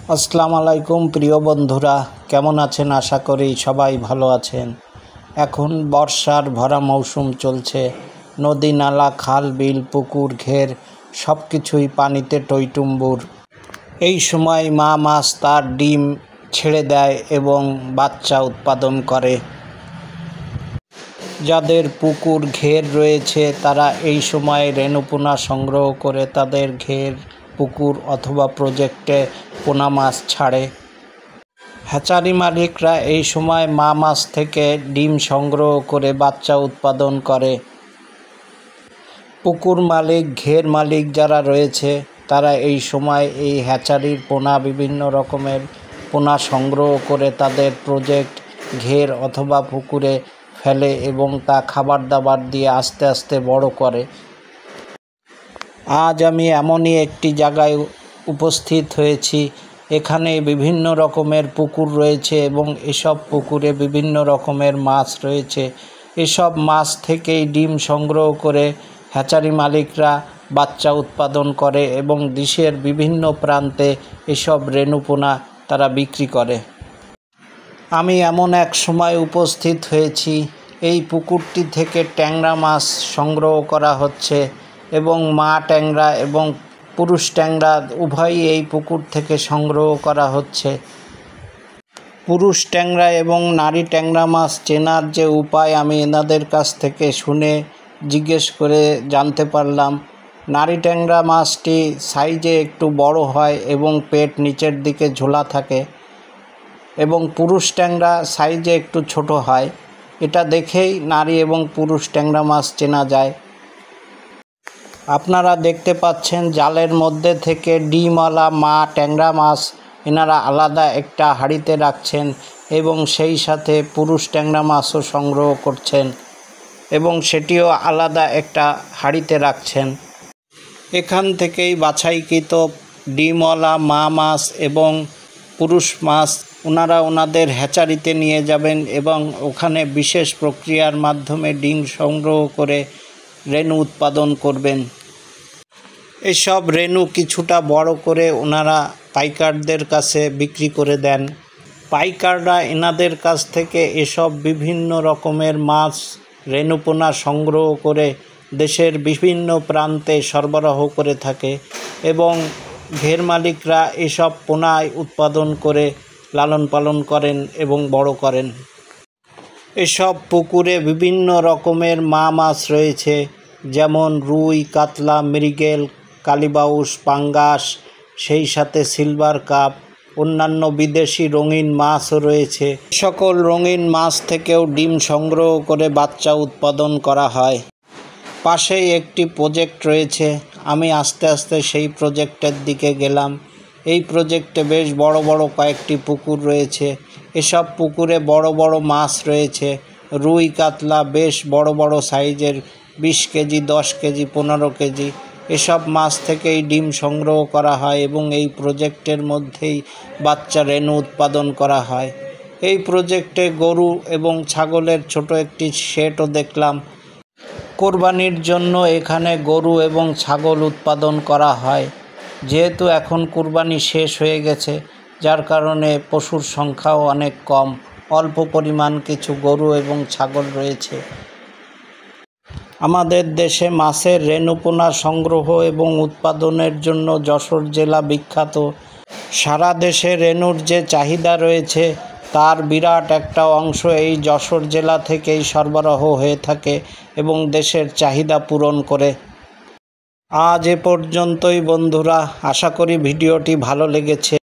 আসসালামু আলাইকুম প্রিয় বন্ধুরা, কেমন আছেন? আশা করি সবাই ভালো আছেন। এখন বর্ষার ভরা মৌসুম চলছে। নদী নালা, খাল বিল, পুকুর ঘের সব কিছুই পানিতে টইটুম্বুর। এই সময় মা মাছ তার ডিম ছেড়ে দেয় এবং বাচ্চা উৎপাদন করে। যাদের পুকুর ঘের রয়েছে তারা এই সময় রেণুপোনা সংগ্রহ করে তাদের ঘের, পুকুর অথবা প্রজেক্টে পোনা মাছ ছাড়ে। হ্যাচারি মালিকরা এই সময় মা মাছ থেকে ডিম সংগ্রহ করে বাচ্চা উৎপাদন করে। পুকুর মালিক, ঘের মালিক যারা রয়েছে তারা এই সময় এই হ্যাচারির পোনা, বিভিন্ন রকমের পোনা সংগ্রহ করে তাদের প্রজেক্ট, ঘের অথবা পুকুরে ফেলে এবং তা খাবার দাবার দিয়ে আস্তে আস্তে বড় করে। আজ আমি এমনই একটি জায়গায় উপস্থিত হয়েছি। এখানে বিভিন্ন রকমের পুকুর রয়েছে এবং এসব পুকুরে বিভিন্ন রকমের মাছ রয়েছে। এসব মাছ থেকেই ডিম সংগ্রহ করে হ্যাচারি মালিকরা বাচ্চা উৎপাদন করে এবং দেশের বিভিন্ন প্রান্তে এসব রেণুপোনা তারা বিক্রি করে। আমি এমন এক সময় উপস্থিত হয়েছি, এই পুকুরটি থেকে ট্যাংরা মাছ সংগ্রহ করা হচ্ছে এবং মা ট্যাংরা এবং পুরুষ ট্যাংরা উভয়ই এই পুকুর থেকে সংগ্রহ করা হচ্ছে। পুরুষ ট্যাংরা এবং নারী ট্যাংরা মাছ চেনার যে উপায় আমি এনাদের কাছ থেকে শুনে জিজ্ঞেস করে জানতে পারলাম। নারী ট্যাংরা মাছটি সাইজে একটু বড় হয় এবং পেট নিচের দিকে ঝোলা থাকে এবং পুরুষ ট্যাংরা সাইজে একটু ছোট হয়। এটা দেখেই নারী এবং পুরুষ ট্যাংরা মাছ চেনা যায়। আপনারা দেখতে পাচ্ছেন জালের মধ্যে থেকে ডিমওয়ালা মা ট্যাংরা মাছ এনারা আলাদা একটা হাঁড়িতে রাখছেন এবং সেই সাথে পুরুষ ট্যাংরা মাছও সংগ্রহ করছেন এবং সেটিও আলাদা একটা হাঁড়িতে রাখছেন। এখান থেকেই বাছাইকৃত ডিমওয়ালা মা মাছ এবং পুরুষ মাছ ওনারা ওনাদের হ্যাচারিতে নিয়ে যাবেন এবং ওখানে বিশেষ প্রক্রিয়ার মাধ্যমে ডিম সংগ্রহ করে রেণু উৎপাদন করবেন। এসব রেণু কিছুটা বড় করে ওনারা পাইকারদের কাছে বিক্রি করে দেন। পাইকাররা এনাদের কাছ থেকে এসব বিভিন্ন রকমের মাছ, রেণুপোনা সংগ্রহ করে দেশের বিভিন্ন প্রান্তে সরবরাহ করে থাকে এবং ঘের মালিকরা এসব পোনা উৎপাদন করে লালন পালন করেন এবং বড় করেন। এসব পুকুরে বিভিন্ন রকমের মা মাছ রয়েছে, যেমন রুই, কাতলা, মৃগেল, কালীবাউস, পাঙ্গাস, সেই সাথে সিলভার কাপ, অন্যান্য বিদেশি রঙিন মাছও রয়েছে। সকল রঙিন মাছ থেকেও ডিম সংগ্রহ করে বাচ্চা উৎপাদন করা হয়। পাশেই একটি প্রজেক্ট রয়েছে, আমি আস্তে আস্তে সেই প্রজেক্টের দিকে গেলাম। এই প্রজেক্টে বেশ বড় বড় কয়েকটি পুকুর রয়েছে। এসব পুকুরে বড় বড় মাছ রয়েছে, রুই, কাতলা বেশ বড় বড় সাইজের, 20 কেজি, 10 কেজি, 15 কেজি। এসব মাছ থেকেই ডিম সংগ্রহ করা হয় এবং এই প্রজেক্টের মধ্যেই বাচ্চা রেণু উৎপাদন করা হয়। এই প্রজেক্টে গরু এবং ছাগলের ছোট একটি শেডও দেখলাম। কোরবানির জন্য এখানে গরু এবং ছাগল উৎপাদন করা হয়। যেহেতু এখন কুরবানি শেষ হয়ে গেছে, যার কারণে পশুর সংখ্যাও অনেক কম, অল্প পরিমাণ কিছু গরু এবং ছাগল রয়েছে। আমাদের দেশে মাছের রেণুপোনা সংগ্রহ এবং উৎপাদনের জন্য যশোর জেলা বিখ্যাত। সারা দেশে রেণুর যে চাহিদা রয়েছে তার বিরাট একটা অংশ এই যশোর জেলা থেকেই সরবরাহ হয়ে থাকে এবং দেশের চাহিদা পূরণ করে। আজ এ পর্যন্তই বন্ধুরা, আশা করি ভিডিওটি ভালো লেগেছে।